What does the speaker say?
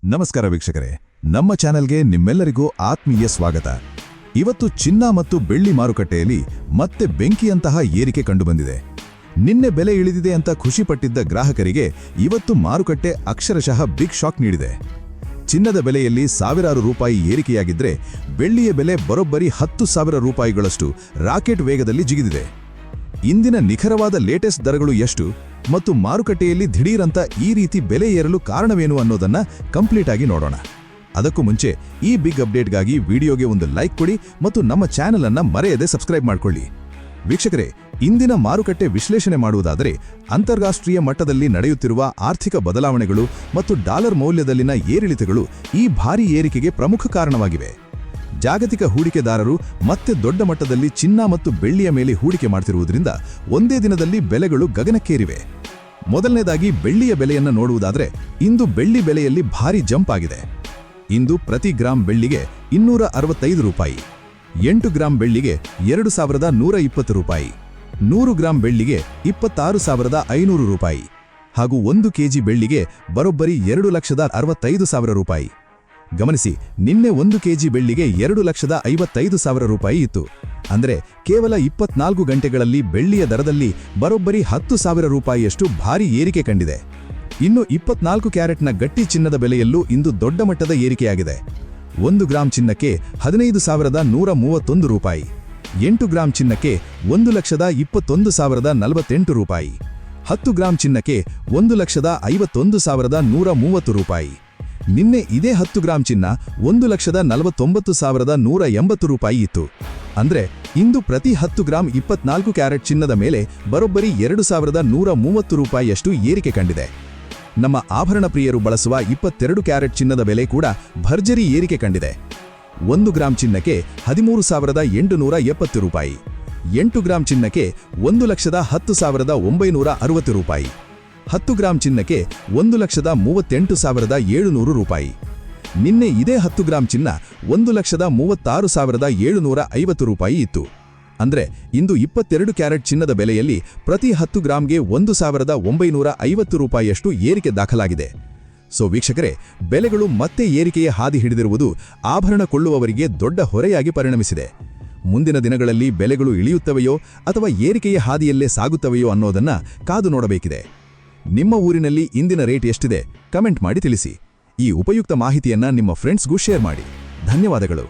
ನಮಸ್ಕಾರ ವೀಕ್ಷಕರೇ, ನಮ್ಮ ಚಾನೆಲ್ಗೆ ನಿಮ್ಮೆಲ್ಲರಿಗೂ ಆತ್ಮೀಯ ಸ್ವಾಗತ. ಇವತ್ತು ಚಿನ್ನ ಮತ್ತು ಬೆಳ್ಳಿ ಮಾರುಕಟ್ಟೆಯಲ್ಲಿ ಮತ್ತೆ ಬೆಂಕಿಯಂತಹ ಏರಿಕೆ ಕಂಡುಬಂದಿದೆ. ನಿನ್ನೆ ಬೆಲೆ ಇಳಿದಿದೆ ಅಂತ ಖುಷಿಪಟ್ಟಿದ್ದ ಗ್ರಾಹಕರಿಗೆ ಇವತ್ತು ಮಾರುಕಟ್ಟೆ ಅಕ್ಷರಶಃ ಬಿಗ್ ಶಾಕ್ ನೀಡಿದೆ. ಚಿನ್ನದ ಬೆಲೆಯಲ್ಲಿ ಸಾವಿರಾರು ರೂಪಾಯಿ ಏರಿಕೆಯಾಗಿದ್ರೆ ಬೆಳ್ಳಿಯ ಬೆಲೆ ಬರೋಬ್ಬರಿ 10,000 ರೂಪಾಯಿಗಳಷ್ಟು ರಾಕೆಟ್ ವೇಗದಲ್ಲಿ ಜಿಗಿದಿದೆ. ಇಂದಿನ ನಿಖರವಾದ ಲೇಟೆಸ್ಟ್ ದರಗಳು ಎಷ್ಟು ಮತ್ತು ಮಾರುಕಟ್ಟೆಯಲ್ಲಿ ದಿಢೀರಂತ ಈ ರೀತಿ ಬೆಲೆ ಏರಲು ಕಾರಣವೇನು ಅನ್ನೋದನ್ನ ಕಂಪ್ಲೀಟ್ ಆಗಿ ನೋಡೋಣ. ಅದಕ್ಕೂ ಮುಂಚೆ ಈ ಬಿಗ್ ಅಪ್ಡೇಟ್ಗಾಗಿ ವಿಡಿಯೋಗೆ ಒಂದು ಲೈಕ್ ಕೊಡಿ ಮತ್ತು ನಮ್ಮ ಚಾನೆಲ್ ಅನ್ನ ಮರೆಯದೆ ಸಬ್ಸ್ಕ್ರೈಬ್ ಮಾಡ್ಕೊಳ್ಳಿ. ವೀಕ್ಷಕರೇ, ಇಂದಿನ ಮಾರುಕಟ್ಟೆ ವಿಶ್ಲೇಷಣೆ ಮಾಡುವುದಾದರೆ ಅಂತಾರಾಷ್ಟ್ರೀಯ ಮಟ್ಟದಲ್ಲಿ ನಡೆಯುತ್ತಿರುವ ಆರ್ಥಿಕ ಬದಲಾವಣೆಗಳು ಮತ್ತು ಡಾಲರ್ ಮೌಲ್ಯದಲ್ಲಿನ ಏರಿಳಿತಗಳು ಈ ಭಾರೀ ಏರಿಕೆಗೆ ಪ್ರಮುಖ ಕಾರಣವಾಗಿವೆ. ಜಾಗತಿಕ ಹೂಡಿಕೆದಾರರು ಮತ್ತೆ ದೊಡ್ಡ ಮಟ್ಟದಲ್ಲಿ ಚಿನ್ನ ಮತ್ತು ಬೆಳ್ಳಿಯ ಮೇಲೆ ಹೂಡಿಕೆ ಮಾಡ್ತಿರುವುದರಿಂದ ಒಂದೇ ದಿನದಲ್ಲಿ ಬೆಲೆಗಳು ಗಗನಕ್ಕೇರಿವೆ. ಮೊದಲನೇದಾಗಿ ಬೆಳ್ಳಿಯ ಬೆಲೆಯನ್ನು ನೋಡುವುದಾದರೆ ಇಂದು ಬೆಳ್ಳಿ ಬೆಲೆಯಲ್ಲಿ ಭಾರೀ ಜಂಪ್ ಆಗಿದೆ. ಇಂದು ಪ್ರತಿ ಗ್ರಾಂ ಬೆಳ್ಳಿಗೆ 265 ರೂಪಾಯಿ, 8 ಗ್ರಾಂ ಬೆಳ್ಳಿಗೆ 2,120 ರೂಪಾಯಿ, 100 ಗ್ರಾಂ ಬೆಳ್ಳಿಗೆ 26,500 ರೂಪಾಯಿ ಹಾಗೂ 1 ಕೆಜಿ ಬೆಳ್ಳಿಗೆ ಬರೋಬ್ಬರಿ 2,65,000 ರೂಪಾಯಿ. ಗಮನಿಸಿ, ನಿನ್ನೆ 1 ಕೆಜಿ ಬೆಳ್ಳಿಗೆ 2,55,000 ರೂಪಾಯಿ ಇತ್ತು. ಅಂದರೆ ಕೇವಲ 24 ಗಂಟೆಗಳಲ್ಲಿ ಬೆಳ್ಳಿಯ ದರದಲ್ಲಿ ಬರೋಬ್ಬರಿ 10,000 ರೂಪಾಯಿಯಷ್ಟು ಭಾರೀ ಏರಿಕೆ ಕಂಡಿದೆ. ಇನ್ನು 24 ಕ್ಯಾರೆಟ್ನ ಗಟ್ಟಿ ಚಿನ್ನದ ಬೆಲೆಯಲ್ಲೂ ಇಂದು ದೊಡ್ಡ ಮಟ್ಟದ ಏರಿಕೆಯಾಗಿದೆ. 1 ಗ್ರಾಂ ಚಿನ್ನಕ್ಕೆ 15,131 ರೂಪಾಯಿ, 8 ಗ್ರಾಂ ಚಿನ್ನಕ್ಕೆ 1,21,048 ರೂಪಾಯಿ, 10 ಗ್ರಾಂ ಚಿನ್ನಕ್ಕೆ 1,51,130 ರೂಪಾಯಿ. ನಿನ್ನೆ ಇದೇ 10 ಗ್ರಾಂ ಚಿನ್ನ 1,49,180 ರೂಪಾಯಿ ಇತ್ತು. ಅಂದ್ರೆ ಇಂದು ಪ್ರತಿ 10 ಗ್ರಾಂ 24 ಕ್ಯಾರೆಟ್ ಚಿನ್ನದ ಮೇಲೆ ಬರೋಬ್ಬರಿ 2,130 ರೂಪಾಯಿಯಷ್ಟು ಏರಿಕೆ ಕಂಡಿದೆ. ನಮ್ಮ ಆಭರಣ ಪ್ರಿಯರು ಬಳಸುವ 22 ಕ್ಯಾರೆಟ್ ಚಿನ್ನದ ಬೆಲೆ ಕೂಡ ಭರ್ಜರಿ ಏರಿಕೆ ಕಂಡಿದೆ. 1 ಗ್ರಾಂ ಚಿನ್ನಕ್ಕೆ 13,870 ರೂಪಾಯಿ, 8 ಗ್ರಾಂ ಚಿನ್ನಕ್ಕೆ 1,10,960 ರೂಪಾಯಿ, 10 ಗ್ರಾಂ ಚಿನ್ನಕ್ಕೆ 1,38,700 ರೂಪಾಯಿ. ನಿನ್ನೆ ಇದೇ 10 ಗ್ರಾಂ ಚಿನ್ನ 1,36,750 ರೂಪಾಯಿ ಇತ್ತು. ಅಂದ್ರೆ ಇಂದು 22 ಕ್ಯಾರೆಟ್ ಚಿನ್ನದ ಬೆಲೆಯಲ್ಲಿ ಪ್ರತಿ 10 ಗ್ರಾಂಗೆ 1,950 ರೂಪಾಯಿಯಷ್ಟು ಏರಿಕೆ ದಾಖಲಾಗಿದೆ. ಸೊ ವೀಕ್ಷಕರೇ, ಬೆಲೆಗಳು ಮತ್ತೆ ಏರಿಕೆಯ ಹಾದಿ ಹಿಡಿದಿರುವುದು ಆಭರಣ ಕೊಳ್ಳುವವರಿಗೆ ದೊಡ್ಡ ಹೊರೆಯಾಗಿ ಪರಿಣಮಿಸಿದೆ. ಮುಂದಿನ ದಿನಗಳಲ್ಲಿ ಬೆಲೆಗಳು ಇಳಿಯುತ್ತವೆಯೋ ಅಥವಾ ಏರಿಕೆಯ ಹಾದಿಯಲ್ಲೇ ಸಾಗುತ್ತವೆಯೋ ಅನ್ನೋದನ್ನ ಕಾದು ನೋಡಬೇಕಿದೆ. ನಿಮ್ಮ ಊರಿನಲ್ಲಿ ಇಂದಿನ ರೇಟ್ ಎಷ್ಟಿದೆ ಕಮೆಂಟ್ ಮಾಡಿ ತಿಳಿಸಿ. ಈ ಉಪಯುಕ್ತ ಮಾಹಿತಿಯನ್ನ ನಿಮ್ಮ ಫ್ರೆಂಡ್ಸ್ಗೂ ಶೇರ್ ಮಾಡಿ. ಧನ್ಯವಾದಗಳು.